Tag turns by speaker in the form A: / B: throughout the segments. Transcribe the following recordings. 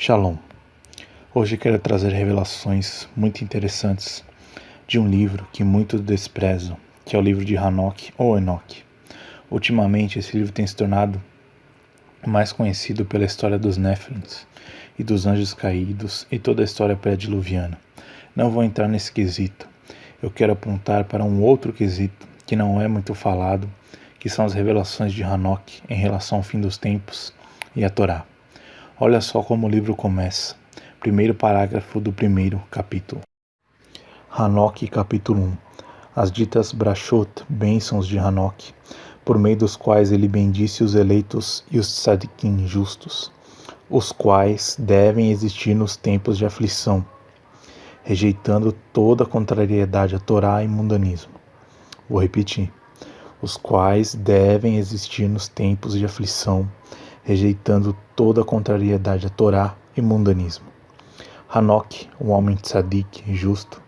A: Shalom. Hoje quero trazer revelações muito interessantes de um livro que muitos desprezam, que é o livro de Hanok ou Enoque. Ultimamente esse livro tem se tornado mais conhecido pela história dos Néfilins e dos anjos caídos e toda a história pré-diluviana. Não vou entrar nesse quesito. Eu quero apontar para um outro quesito que não é muito falado, que são as revelações de Hanok em relação ao fim dos tempos e a Torá. Olha só como o livro começa. Primeiro parágrafo do primeiro capítulo. Hanok, capítulo 1. As ditas Brachot, bênçãos de Hanok, por meio dos quais ele bendisse os eleitos e os tzadikim justos, os quais devem existir nos tempos de aflição, rejeitando toda contrariedade à Torá e mundanismo. Vou repetir. Os quais devem existir nos tempos de aflição, rejeitando toda contrariedade à Torá e mundanismo. Hanok, um homem tzadik, justo,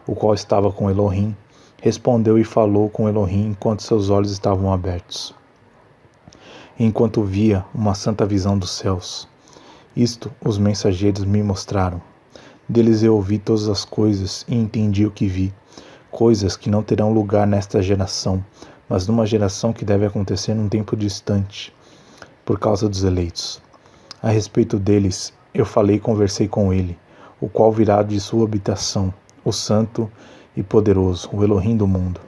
A: o qual estava com Elohim, respondeu e falou com Elohim enquanto seus olhos estavam abertos. Enquanto via uma santa visão dos céus. Isto os mensageiros me mostraram. Deles eu ouvi todas as coisas e entendi o que vi, coisas que não terão lugar nesta geração, mas numa geração que deve acontecer num tempo distante, por causa dos eleitos. A respeito deles, eu falei e conversei com ele, o qual virá de sua habitação, o santo e poderoso, o Elohim do mundo,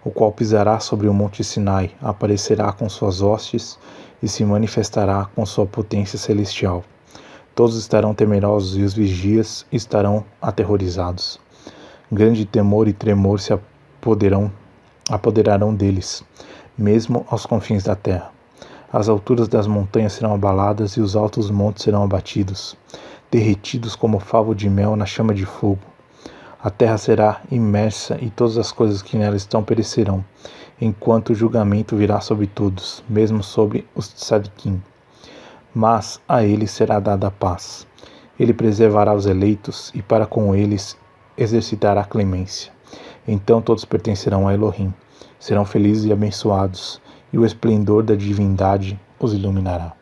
A: o qual pisará sobre o monte Sinai, aparecerá com suas hostes e se manifestará com sua potência celestial. Todos estarão temerosos e os vigias estarão aterrorizados. Grande temor e tremor se apoderarão deles, mesmo aos confins da terra. As alturas das montanhas serão abaladas e os altos montes serão abatidos, derretidos como favo de mel na chama de fogo. A terra será imersa e todas as coisas que nela estão perecerão, enquanto o julgamento virá sobre todos, mesmo sobre os tzadikim. Mas a ele será dada a paz. Ele preservará os eleitos e para com eles exercitará clemência. Então todos pertencerão a Elohim, serão felizes e abençoados, e o esplendor da divindade os iluminará.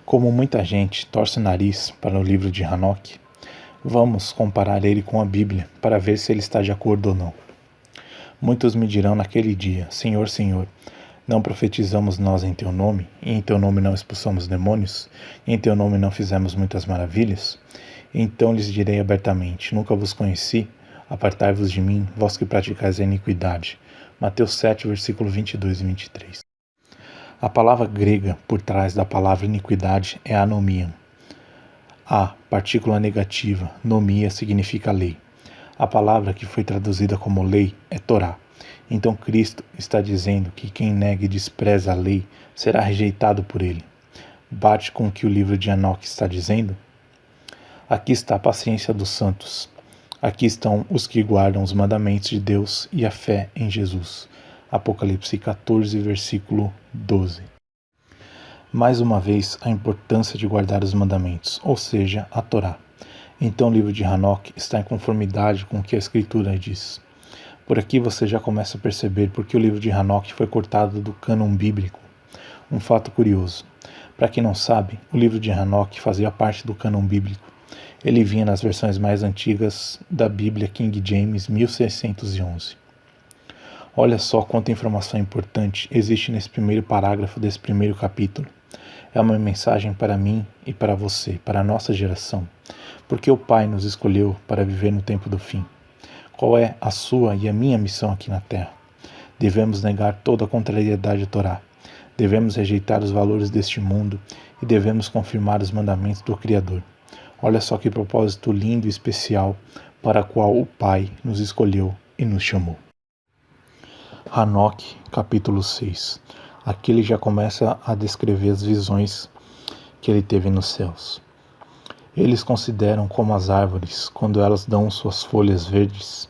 A: Como muita gente torce o nariz para o livro de Hanok, vamos comparar ele com a Bíblia para ver se ele está de acordo ou não. Muitos me dirão naquele dia: Senhor, Senhor, não profetizamos nós em teu nome, e em teu nome não expulsamos demônios, e em teu nome não fizemos muitas maravilhas? Então lhes direi abertamente: nunca vos conheci, apartai-vos de mim, vós que praticais a iniquidade. Mateus 7, versículo 22 e 23. A palavra grega por trás da palavra iniquidade é anomia. A, partícula negativa, nomia significa lei. A palavra que foi traduzida como lei é Torá. Então Cristo está dizendo que quem nega e despreza a lei será rejeitado por ele. Bate com o que o livro de Hanok está dizendo? Aqui está a paciência dos santos. Aqui estão os que guardam os mandamentos de Deus e a fé em Jesus. Apocalipse 14, versículo 12. Mais uma vez, a importância de guardar os mandamentos, ou seja, a Torá. Então o livro de Hanok está em conformidade com o que a Escritura diz. Por aqui você já começa a perceber por que o livro de Hanok foi cortado do cânon bíblico. Um fato curioso. Para quem não sabe, o livro de Hanok fazia parte do cânon bíblico. Ele vinha nas versões mais antigas da Bíblia King James 1611. Olha só quanta informação importante existe nesse primeiro parágrafo desse primeiro capítulo. É uma mensagem para mim e para você, para a nossa geração. Porque o Pai nos escolheu para viver no tempo do fim. Qual é a sua e a minha missão aqui na Terra? Devemos negar toda a contrariedade à Torá. Devemos rejeitar os valores deste mundo e devemos confirmar os mandamentos do Criador. Olha só que propósito lindo e especial para o qual o Pai nos escolheu e nos chamou. Hanok, capítulo 6. Aqui ele já começa a descrever as visões que ele teve nos céus. Eles consideram como as árvores, quando elas dão suas folhas verdes,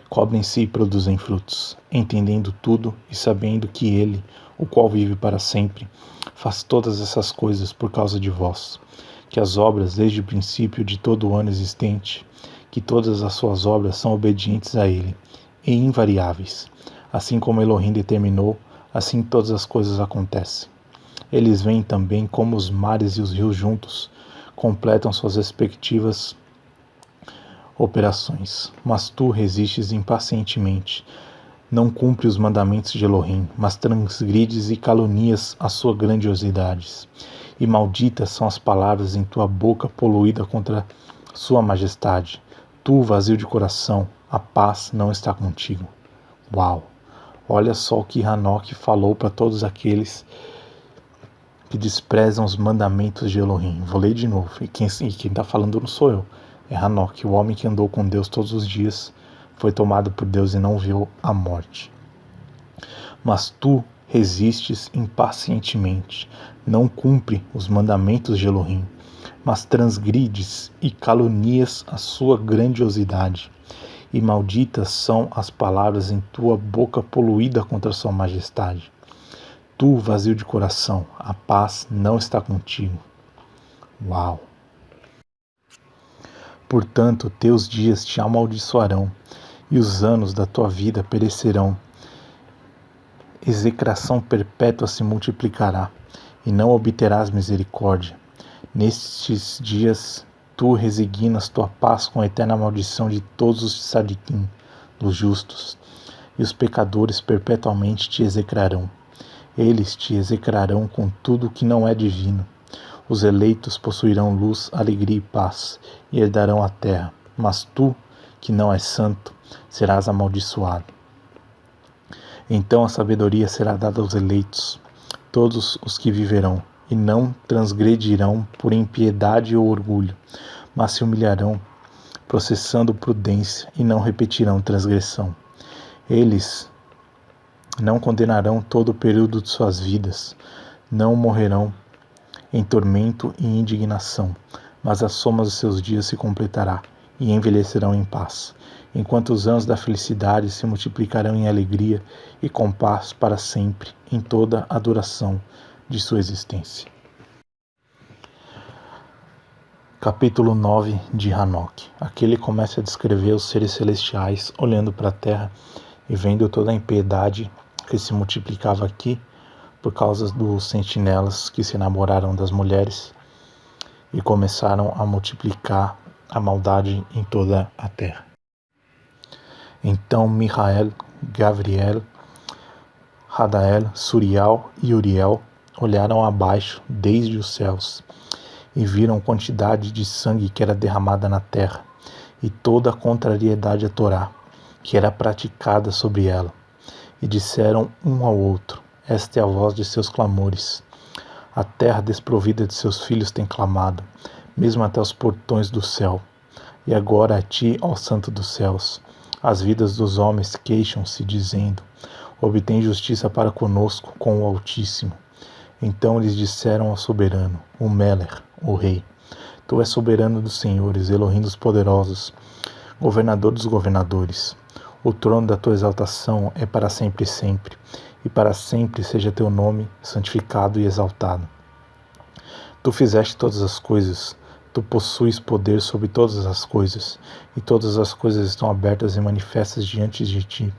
A: cobrem-se e produzem frutos, entendendo tudo e sabendo que ele, o qual vive para sempre, faz todas essas coisas por causa de vós, que as obras desde o princípio de todo o ano existente, que todas as suas obras são obedientes a ele, e invariáveis. Assim como Elohim determinou, assim todas as coisas acontecem. Eles veem também como os mares e os rios juntos, completam suas respectivas operações. Mas tu resistes impacientemente. Não cumpre os mandamentos de Elohim, mas transgrides e calunias as suas grandiosidades. E malditas são as palavras em tua boca poluída contra sua majestade. Tu, vazio de coração, a paz não está contigo. Uau! Olha só o que Hanoque falou para todos aqueles que desprezam os mandamentos de Elohim. Vou ler de novo. E quem está falando não sou eu. É Hanoque, o homem que andou com Deus todos os dias, foi tomado por Deus e não viu a morte. Mas tu resistes impacientemente, não cumpre os mandamentos de Elohim, mas transgrides e calunias a sua grandiosidade. E malditas são as palavras em tua boca poluída contra sua majestade. Tu, vazio de coração, a paz não está contigo. Uau! Portanto, teus dias te amaldiçoarão, e os anos da tua vida perecerão. Execração perpétua se multiplicará, e não obterás misericórdia. Nestes dias, tu resignas tua paz com a eterna maldição de todos os tzadikim, dos justos, e os pecadores perpetuamente te execrarão. Eles te execrarão com tudo que não é divino. Os eleitos possuirão luz, alegria e paz, e herdarão a terra. Mas tu, que não és santo, serás amaldiçoado. Então a sabedoria será dada aos eleitos, todos os que viverão, e não transgredirão por impiedade ou orgulho, mas se humilharão, processando prudência, e não repetirão transgressão. Eles não condenarão todo o período de suas vidas, não morrerão em tormento e indignação, mas a soma dos seus dias se completará, e envelhecerão em paz, enquanto os anos da felicidade se multiplicarão em alegria e com paz para sempre, em toda a duração de sua existência. Capítulo 9 de Hanoque. Aqui ele começa a descrever os seres celestiais olhando para a terra e vendo toda a impiedade que se multiplicava aqui por causa dos sentinelas que se enamoraram das mulheres e começaram a multiplicar a maldade em toda a terra. Então Michael, Gabriel, Radael, Suriel e Uriel olharam abaixo desde os céus e viram quantidade de sangue que era derramada na terra e toda a contrariedade à Torá que era praticada sobre ela. E disseram um ao outro: esta é a voz de seus clamores. A terra desprovida de seus filhos tem clamado, mesmo até os portões do céu. E agora a ti, ó Santo dos céus, as vidas dos homens queixam-se, dizendo: obtém justiça para conosco com o Altíssimo. Então eles disseram ao soberano, o Meler, o rei: tu és soberano dos senhores, Elohim dos poderosos, governador dos governadores. O trono da tua exaltação é para sempre e sempre, e para sempre seja teu nome santificado e exaltado. Tu fizeste todas as coisas, tu possuis poder sobre todas as coisas, e todas as coisas estão abertas e manifestas diante de ti.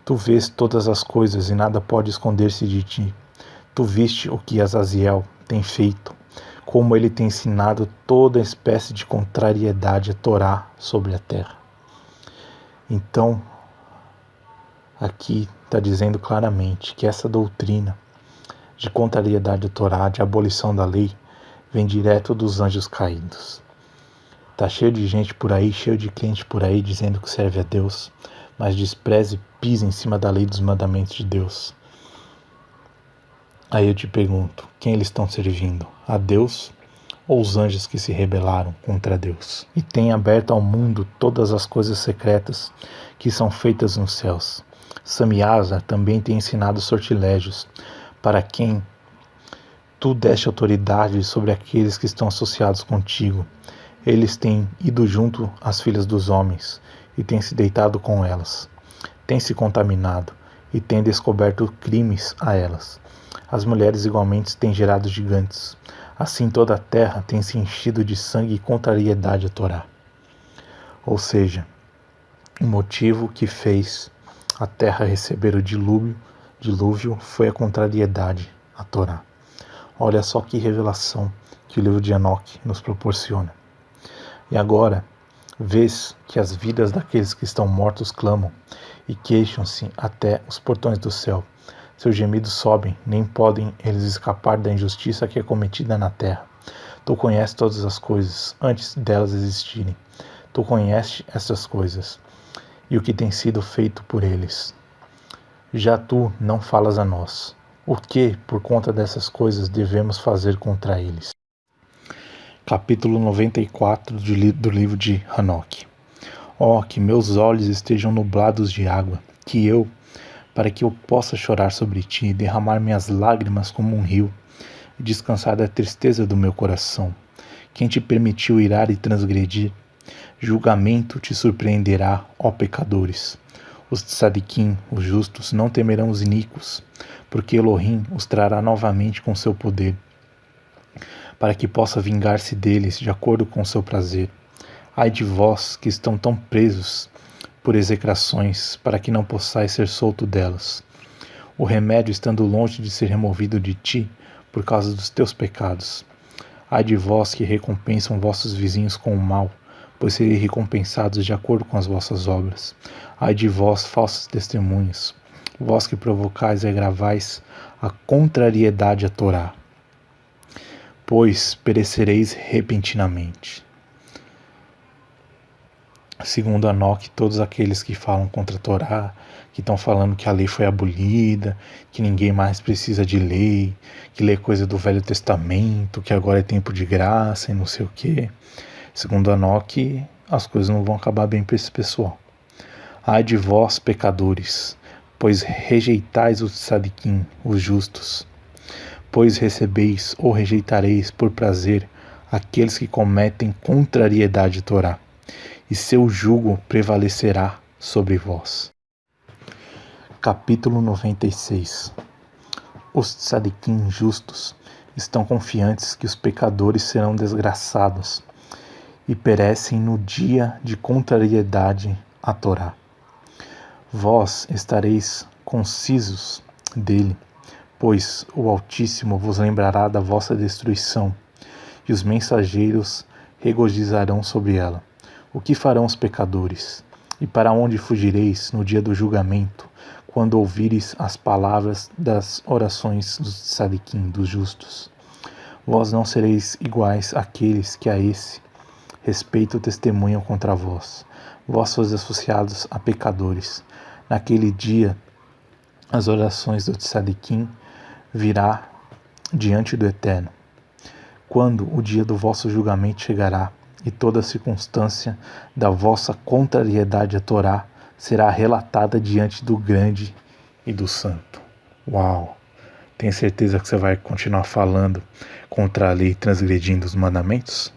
A: Tu vês todas as coisas e nada pode esconder-se de ti. Tu viste o que Azaziel tem feito, como ele tem ensinado toda espécie de contrariedade a Torá sobre a terra. Então, aqui está dizendo claramente que essa doutrina de contrariedade à Torá, de abolição da lei, vem direto dos anjos caídos. Está cheio de gente por aí, cheio de crente por aí dizendo que serve a Deus, mas despreza e pisa em cima da lei dos mandamentos de Deus. Aí eu te pergunto, quem eles estão servindo? A Deus ou os anjos que se rebelaram contra Deus? E tem aberto ao mundo todas as coisas secretas que são feitas nos céus. Samiasa também tem ensinado sortilégios para quem tu deste autoridade sobre aqueles que estão associados contigo. Eles têm ido junto às filhas dos homens e têm se deitado com elas. Têm se contaminado e têm descoberto crimes a elas. As mulheres igualmente têm gerado gigantes. Assim toda a terra tem se enchido de sangue e contrariedade à Torá. Ou seja, o motivo que fez a terra receber o dilúvio foi a contrariedade à Torá. Olha só que revelação que o livro de Enoque nos proporciona. E agora, vês que as vidas daqueles que estão mortos clamam e queixam-se até os portões do céu. Seus gemidos sobem, nem podem eles escapar da injustiça que é cometida na terra. Tu conheces todas as coisas, antes delas existirem. Tu conheces essas coisas, e o que tem sido feito por eles. Já tu não falas a nós. O que, por conta dessas coisas, devemos fazer contra eles? Capítulo 94 do livro de Enoque. Oh, que meus olhos estejam nublados de água, para que eu possa chorar sobre ti e derramar minhas lágrimas como um rio, e descansar da tristeza do meu coração. Quem te permitiu irar e transgredir? Julgamento te surpreenderá, ó pecadores. Os tzadikim, os justos, não temerão os iníquos, porque Elohim os trará novamente com seu poder, para que possa vingar-se deles de acordo com seu prazer. Ai de vós que estão tão presos por execrações, para que não possais ser solto delas. O remédio estando longe de ser removido de ti, por causa dos teus pecados. Ai de vós que recompensam vossos vizinhos com o mal, pois sereis recompensados de acordo com as vossas obras. Ai de vós, falsos testemunhos, vós que provocais e agravais a contrariedade à Torá, pois perecereis repentinamente. Segundo Enoque, todos aqueles que falam contra a Torá, que estão falando que a lei foi abolida, que ninguém mais precisa de lei, que lê coisa do Velho Testamento, que agora é tempo de graça e não sei o quê. Segundo Enoque, as coisas não vão acabar bem para esse pessoal. Ai de vós, pecadores, pois rejeitais os tzadikim, os justos. Pois recebeis ou rejeitareis por prazer aqueles que cometem contrariedade à Torá, e seu jugo prevalecerá sobre vós. Capítulo 96. Os tzadikim justos estão confiantes que os pecadores serão desgraçados e perecem no dia de contrariedade à Torá. Vós estareis concisos dele, pois o Altíssimo vos lembrará da vossa destruição, e os mensageiros regozijarão sobre ela. O que farão os pecadores? E para onde fugireis no dia do julgamento, quando ouvires as palavras das orações dos tzadikim, dos justos? Vós não sereis iguais àqueles que a esse respeito testemunham contra vós. Vós sois associados a pecadores. Naquele dia, as orações do tzadikim virá diante do Eterno. Quando o dia do vosso julgamento chegará, e toda a circunstância da vossa contrariedade à Torá será relatada diante do grande e do santo. Uau! Tem certeza que você vai continuar falando contra a lei, transgredindo os mandamentos?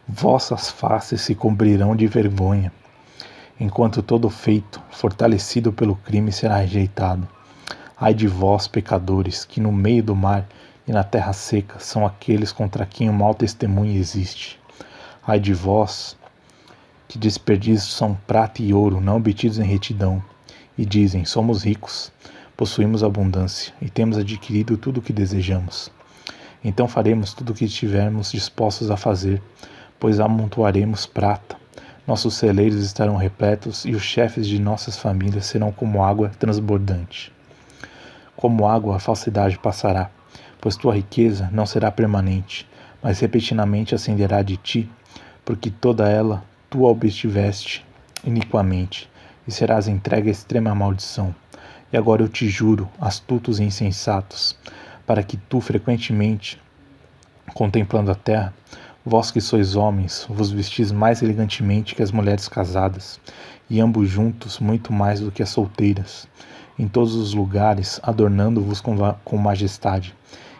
A: Vossas faces se cobrirão de vergonha, enquanto todo feito, fortalecido pelo crime, será rejeitado. Ai de vós, pecadores, que no meio do mar e na terra seca são aqueles contra quem o mau testemunho existe. Ai de vós, que desperdiçam prata e ouro não obtidos em retidão, e dizem, somos ricos, possuímos abundância, e temos adquirido tudo o que desejamos. Então faremos tudo o que estivermos dispostos a fazer, pois amontoaremos prata. Nossos celeiros estarão repletos, e os chefes de nossas famílias serão como água transbordante. Como água a falsidade passará, pois tua riqueza não será permanente, mas repentinamente ascenderá de ti, porque toda ela tu a obtiveste iniquamente, e serás entregue à extrema maldição. E agora eu te juro, astutos e insensatos, para que tu frequentemente, contemplando a terra, vós que sois homens, vos vestis mais elegantemente que as mulheres casadas, e ambos juntos muito mais do que as solteiras, em todos os lugares adornando-vos com majestade,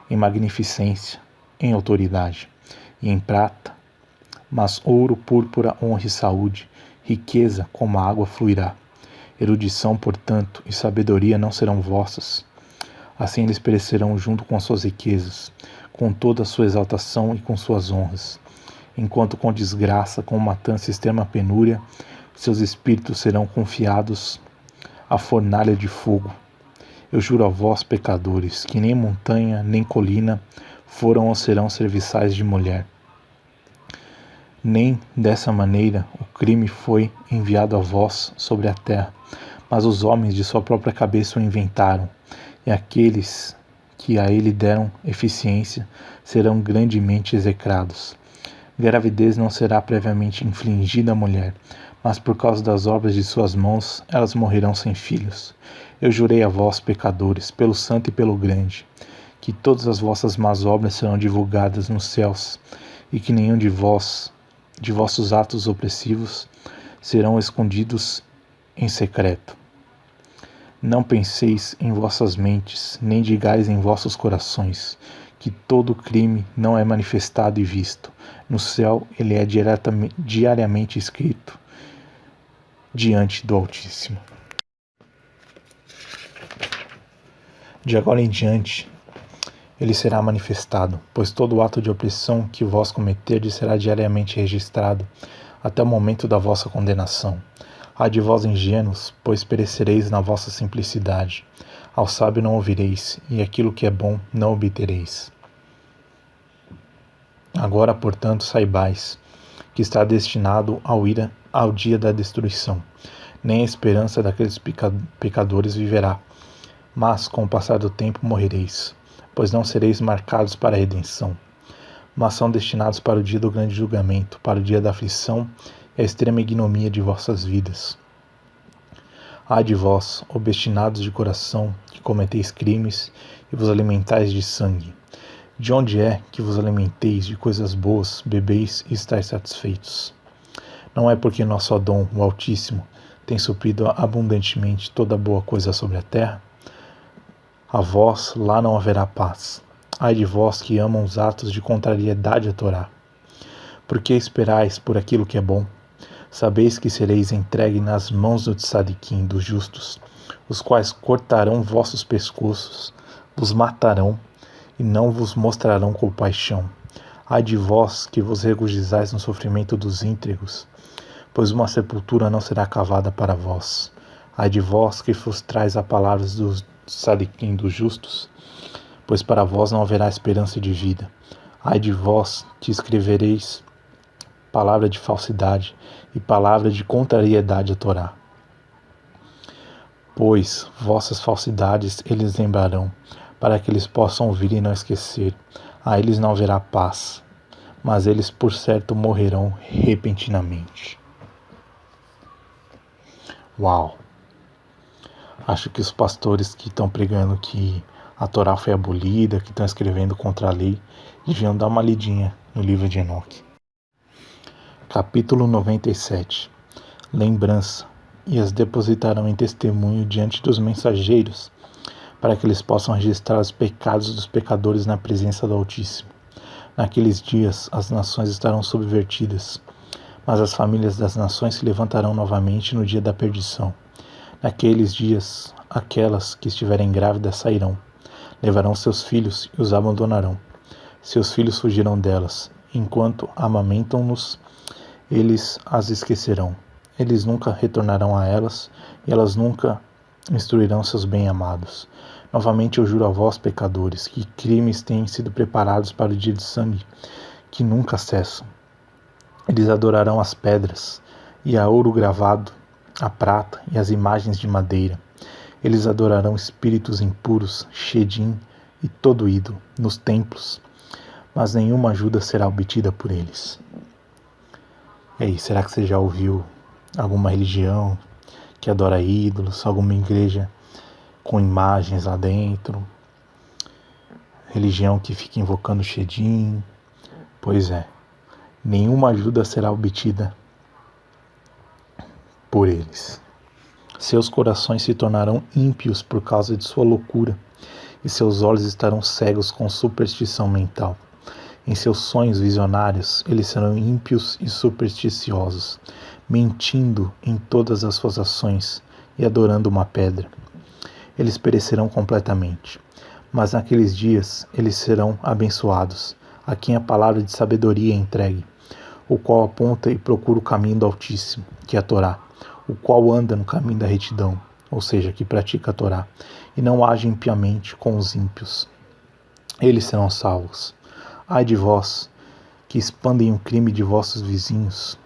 A: em magnificência, em autoridade, e em prata, mas ouro, púrpura, honra e saúde, riqueza como a água fluirá. Erudição, portanto, e sabedoria não serão vossas. Assim eles perecerão junto com as suas riquezas, com toda a sua exaltação e com suas honras, enquanto com desgraça, com matança e extrema penúria, seus espíritos serão confiados à fornalha de fogo. Eu juro a vós, pecadores, que nem montanha, nem colina foram ou serão serviçais de mulher. Nem dessa maneira o crime foi enviado a vós sobre a terra, mas os homens de sua própria cabeça o inventaram, e aqueles que a ele deram eficiência serão grandemente execrados. Gravidez não será previamente infligida à mulher, mas por causa das obras de suas mãos elas morrerão sem filhos. Eu jurei a vós, pecadores, pelo santo e pelo grande, que todas as vossas más obras serão divulgadas nos céus, e que nenhum de vossos atos opressivos serão escondidos em secreto. Não penseis em vossas mentes, nem digais em vossos corações, que todo crime não é manifestado e visto. No céu ele é diariamente escrito diante do Altíssimo. De agora em diante ele será manifestado, pois todo ato de opressão que vós cometerdes será diariamente registrado, até o momento da vossa condenação. Ai de vós ingênuos, pois perecereis na vossa simplicidade. Ao sábio não ouvireis, e aquilo que é bom não obtereis. Agora, portanto, saibais que está destinado ao dia da destruição. Nem a esperança daqueles pecadores viverá, mas com o passar do tempo morrereis, pois não sereis marcados para a redenção, mas são destinados para o dia do grande julgamento, para o dia da aflição e a extrema ignomínia de vossas vidas. Ai de vós, obstinados de coração, que cometeis crimes e vos alimentais de sangue. De onde é que vos alimenteis de coisas boas, bebeis e estáis satisfeitos? Não é porque nosso Adão, o Altíssimo, tem suprido abundantemente toda boa coisa sobre a terra? A vós lá não haverá paz. Ai de vós que amam os atos de contrariedade à Torá. Por que esperais por aquilo que é bom? Sabeis que sereis entregue nas mãos do tzadikim, dos justos, os quais cortarão vossos pescoços, vos matarão e não vos mostrarão compaixão. Ai de vós que vos regozijais no sofrimento dos íntegros, pois uma sepultura não será cavada para vós. Ai de vós que frustrais a palavra dos tzadikim, dos justos, pois para vós não haverá esperança de vida. Ai de vós que escrevereis palavra de falsidade e palavra de contrariedade à Torá. Pois vossas falsidades eles lembrarão, para que eles possam ouvir e não esquecer. A eles não haverá paz, mas eles por certo morrerão repentinamente. Uau! Acho que os pastores que estão pregando que a Torá foi abolida, que estão escrevendo contra a lei, deviam dar uma lidinha no livro de Enoque. Capítulo 97. Lembrança. E as depositarão em testemunho diante dos mensageiros, para que eles possam registrar os pecados dos pecadores na presença do Altíssimo. Naqueles dias as nações estarão subvertidas, mas as famílias das nações se levantarão novamente no dia da perdição. Naqueles dias, aquelas que estiverem grávidas sairão, levarão seus filhos e os abandonarão. Seus filhos fugirão delas, enquanto amamentam-nos, eles as esquecerão. Eles nunca retornarão a elas, e elas nunca instruirão seus bem-amados. Novamente eu juro a vós, pecadores, que crimes têm sido preparados para o dia de sangue, que nunca cessam. Eles adorarão as pedras, e a ouro gravado, a prata e as imagens de madeira. Eles adorarão espíritos impuros, Shedim e todo ídolo, nos templos, mas nenhuma ajuda será obtida por eles. E aí, será que você já ouviu alguma religião que adora ídolos, alguma igreja com imagens lá dentro, religião que fica invocando Shedim? Pois é, nenhuma ajuda será obtida por eles. Seus corações se tornarão ímpios por causa de sua loucura, e seus olhos estarão cegos com superstição mental. Em seus sonhos visionários, eles serão ímpios e supersticiosos, mentindo em todas as suas ações e adorando uma pedra. Eles perecerão completamente. Mas naqueles dias, eles serão abençoados, a quem a palavra de sabedoria é entregue, o qual aponta e procura o caminho do Altíssimo, que é a Torá, o qual anda no caminho da retidão, ou seja, que pratica a Torá, e não age impiamente com os ímpios. Eles serão salvos. Ai de vós, que expandem o crime de vossos vizinhos,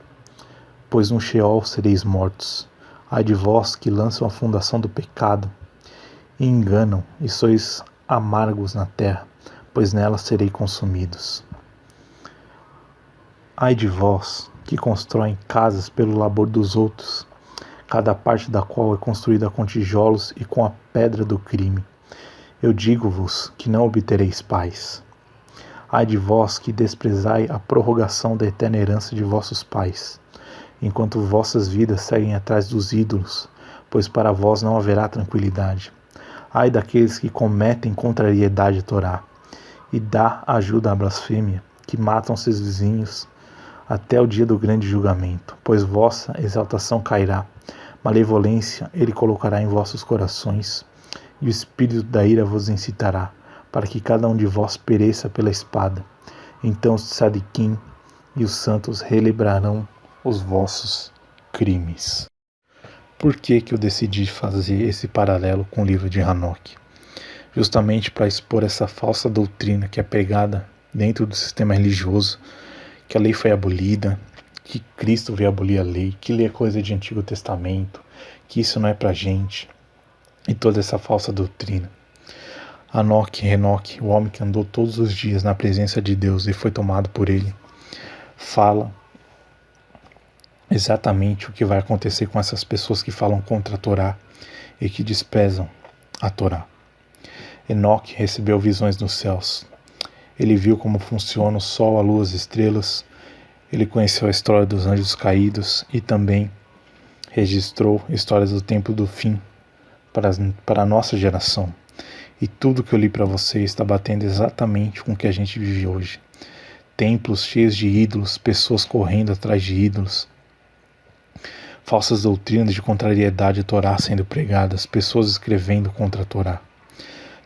A: pois no Sheol sereis mortos. Ai de vós, que lançam a fundação do pecado, e enganam, e sois amargos na terra, pois nela serei consumidos. Ai de vós, que constroem casas pelo labor dos outros, cada parte da qual é construída com tijolos e com a pedra do crime. Eu digo-vos que não obtereis paz. Ai de vós que desprezai a prorrogação da eterna herança de vossos pais, enquanto vossas vidas seguem atrás dos ídolos, pois para vós não haverá tranquilidade. Ai daqueles que cometem contrariedade à Torá, e dá ajuda à blasfêmia, que matam seus vizinhos, até o dia do grande julgamento, pois vossa exaltação cairá, malevolência ele colocará em vossos corações, e o espírito da ira vos incitará, para que cada um de vós pereça pela espada. Então os tzadikim e os santos relembrarão os vossos crimes. Por que eu decidi fazer esse paralelo com o livro de Hanoque? Justamente para expor essa falsa doutrina que é pregada dentro do sistema religioso, que a lei foi abolida, que Cristo veio abolir a lei, que lei é coisa de Antigo Testamento, que isso não é pra gente, e toda essa falsa doutrina. Enoque, o homem que andou todos os dias na presença de Deus e foi tomado por ele, fala exatamente o que vai acontecer com essas pessoas que falam contra a Torá e que desprezam a Torá. Enoque recebeu visões nos céus. Ele viu como funciona o sol, a lua, as estrelas. Ele conheceu a história dos anjos caídos e também registrou histórias do tempo do fim para a nossa geração. E tudo que eu li para você está batendo exatamente com o que a gente vive hoje. Templos cheios de ídolos, pessoas correndo atrás de ídolos, falsas doutrinas de contrariedade à Torá sendo pregadas, pessoas escrevendo contra a Torá.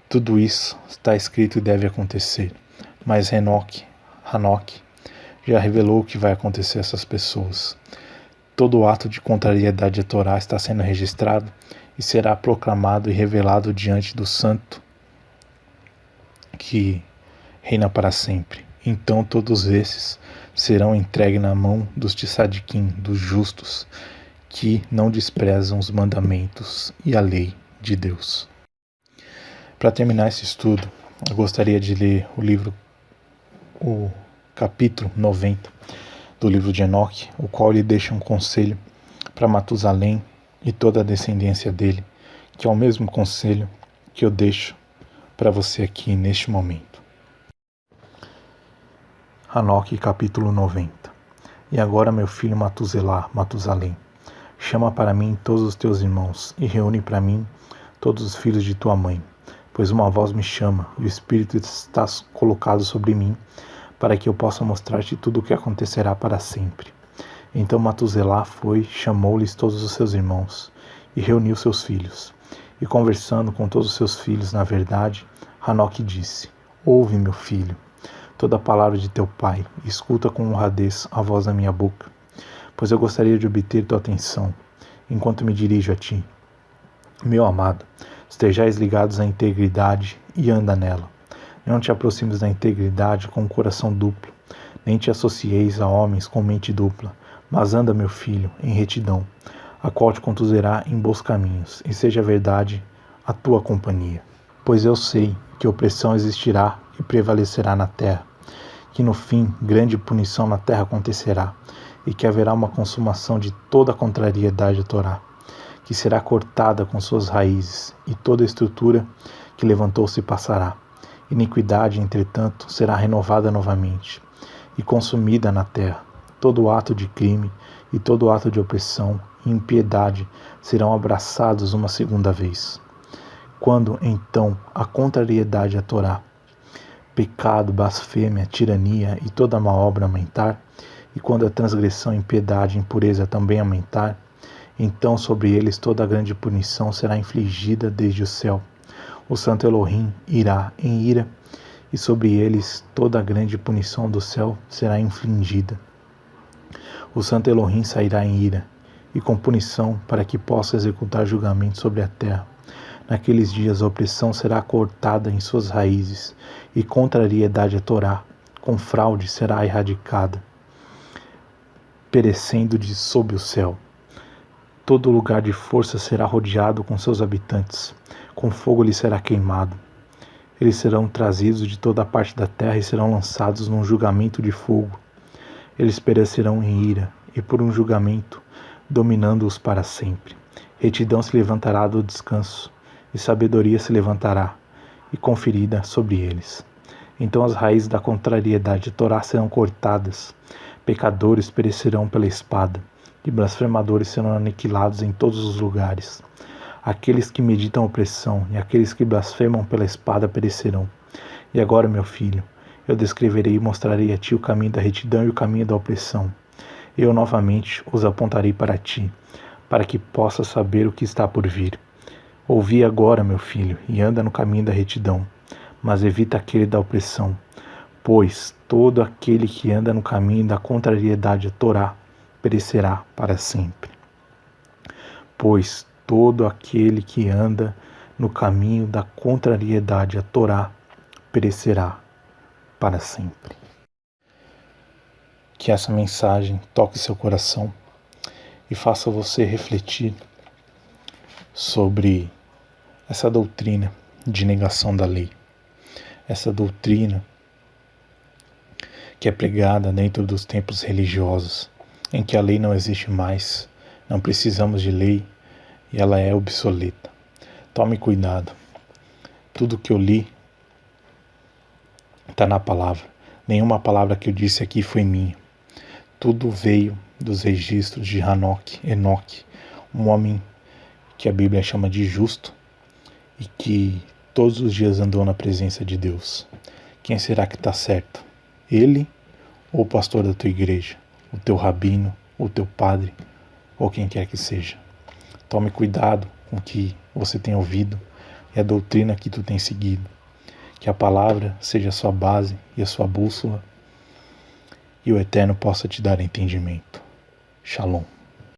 A: Tudo isso está escrito e deve acontecer. Mas Hanoque já revelou o que vai acontecer a essas pessoas. Todo ato de contrariedade à Torá está sendo registrado e será proclamado e revelado diante do Santo que reina para sempre. Então todos esses serão entregues na mão dos tzadikim, dos justos, que não desprezam os mandamentos e a lei de Deus. Para terminar esse estudo, eu gostaria de ler o capítulo 90 do livro de Enoque, o qual lhe deixa um conselho para Matusalém e toda a descendência dele, que é o mesmo conselho que eu deixo para você aqui neste momento. Enoque, capítulo 90. E agora, meu filho Matusalém, chama para mim todos os teus irmãos e reúne para mim todos os filhos de tua mãe, pois uma voz me chama e o Espírito está colocado sobre mim, para que eu possa mostrar-te tudo o que acontecerá para sempre. Então Matusalém foi, chamou-lhes todos os seus irmãos e reuniu seus filhos. E conversando com todos os seus filhos, na verdade, Enoque disse: Ouve, meu filho, toda a palavra de teu pai, e escuta com honradez a voz da minha boca, pois eu gostaria de obter tua atenção, enquanto me dirijo a ti. Meu amado, estejais ligados à integridade e anda nela. Não te aproximes da integridade com o coração duplo, nem te associeis a homens com mente dupla, mas anda, meu filho, em retidão, a qual te conduzirá em bons caminhos, e seja verdade a tua companhia. Pois eu sei que opressão existirá e prevalecerá na terra, que no fim grande punição na terra acontecerá, e que haverá uma consumação de toda a contrariedade à Torá, que será cortada com suas raízes, e toda a estrutura que levantou-se passará. Iniquidade, entretanto, será renovada novamente, e consumida na terra. Todo ato de crime e todo ato de opressão e impiedade serão abraçados uma segunda vez. Quando, então, a contrariedade à Torá, pecado, blasfêmia, tirania e toda má obra aumentar, e quando a transgressão, impiedade e impureza também aumentar, então sobre eles toda a grande punição será infligida desde o céu. O Santo Elohim irá em ira, e sobre eles toda a grande punição do céu será infligida. O Santo Elohim sairá em ira, e com punição para que possa executar julgamento sobre a terra. Naqueles dias a opressão será cortada em suas raízes, e contrariedade à Torá, com fraude será erradicada, perecendo de sob o céu. Todo lugar de força será rodeado com seus habitantes, com fogo lhe será queimado. Eles serão trazidos de toda a parte da terra e serão lançados num julgamento de fogo. Eles perecerão em ira e por um julgamento, dominando-os para sempre. Retidão se levantará do descanso, e sabedoria se levantará, e conferida sobre eles. Então as raízes da contrariedade de Torá serão cortadas, pecadores perecerão pela espada, e blasfemadores serão aniquilados em todos os lugares. Aqueles que meditam opressão e aqueles que blasfemam pela espada perecerão. E agora, meu filho, eu descreverei e mostrarei a ti o caminho da retidão e o caminho da opressão. Eu novamente os apontarei para ti, para que possas saber o que está por vir. Ouvi agora, meu filho, e anda no caminho da retidão, mas evita aquele da opressão, pois todo aquele que anda no caminho da contrariedade a Torá perecerá para sempre. Pois todo aquele que anda no caminho da contrariedade a Torá perecerá para sempre. Que essa mensagem toque seu coração e faça você refletir sobre essa doutrina de negação da lei. Essa doutrina que é pregada dentro dos templos religiosos, em que a lei não existe mais, não precisamos de lei e ela é obsoleta. Tome cuidado. Tudo que eu li está na palavra. Nenhuma palavra que eu disse aqui foi minha. Tudo veio dos registros de Enoque, um homem que a Bíblia chama de justo e que todos os dias andou na presença de Deus. Quem será que está certo? Ele ou o pastor da tua igreja? O teu rabino, o teu padre, ou quem quer que seja? Tome cuidado com o que você tem ouvido e a doutrina que tu tem seguido. Que a palavra seja a sua base e a sua bússola, e o Eterno possa te dar entendimento. Shalom.